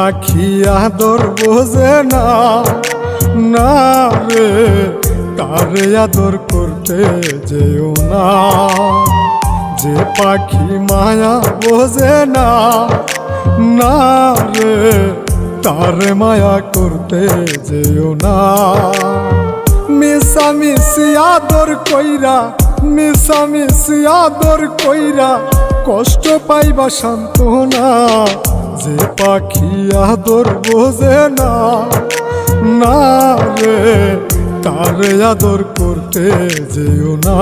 পাখি আদর বোঝে না, না রে তারে আদর করতে যেও না। যে পাখি মায়া বোঝে না, না রে তারে মায়া করতে যেও না। মিশামিশি আদর কইরা, মিশামিশি আদর কইরা কষ্ট পাইবা সান্ত্বনা। যে পাখি আদর বোঝে না, না রে তারে আদর করতে যেও না।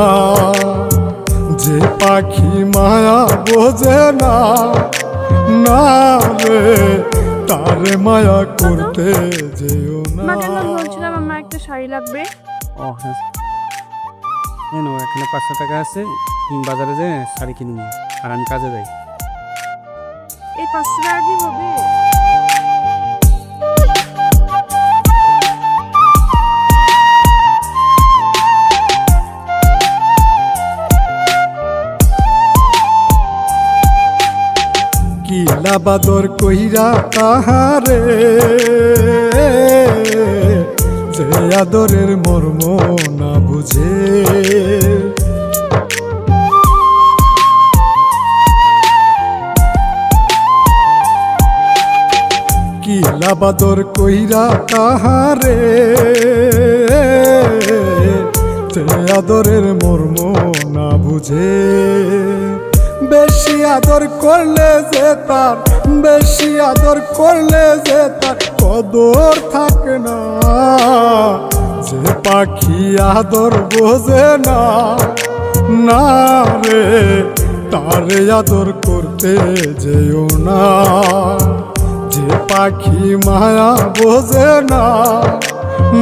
যে পাখি মায়া বোঝে না, না রে তারে মায়া করতে যেও না। বলছিলাম আমার একটা শাড়ি লাগবে। ও হ্যাঁ, এখানে 500 টাকা আছে, বাজারে যে শাড়ি কিনবো আর আমি কাজে যাই। এই 500 টাকা কি হবে? কিলা বাদর কইরা তাহারে, যে আদরের মর্ম না বুঝে। কিলা বাদর কইরা তাহারে, যে আদরের মর্ম না বুঝে। বেশি আদর করলে যে তার, বেশি আদর করলে যে তার কদর থাকে না। যে পাখি আদর বোঝে না, না রে তারে আদর করতে যেও না। যে পাখি মায়া বোঝে না,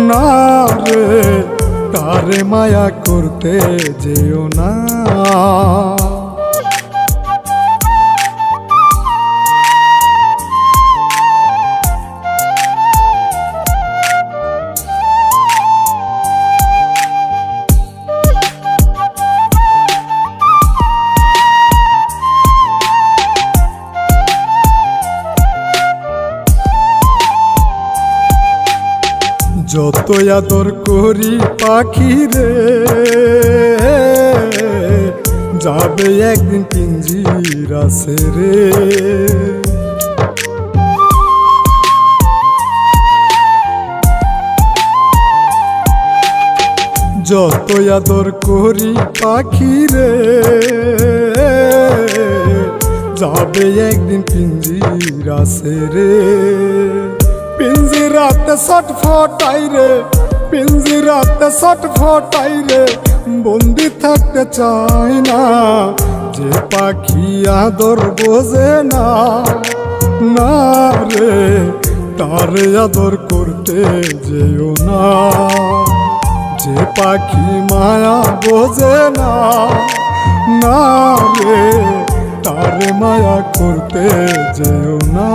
না রে তারে মায়া করতে যেও না। যত আদর করি পাখি রে, যাবে একদিন পিঞ্জিরা ছেড়ে। যত আদর করি পাখি রে, যাবে একদিন পিঞ্জিরা ছেড়ে। পিঞ্জিরাতে ছটফটাই রে, পিঞ্জিরাতে ছটফটাই রে, বন্দি থাকতে চাই না। যে পাখি আদর বোঝে না, না রে তারে আদর করতে যেও না। যে পাখি মায়া বোঝে না, না রে তারে মায়া করতে যেও না।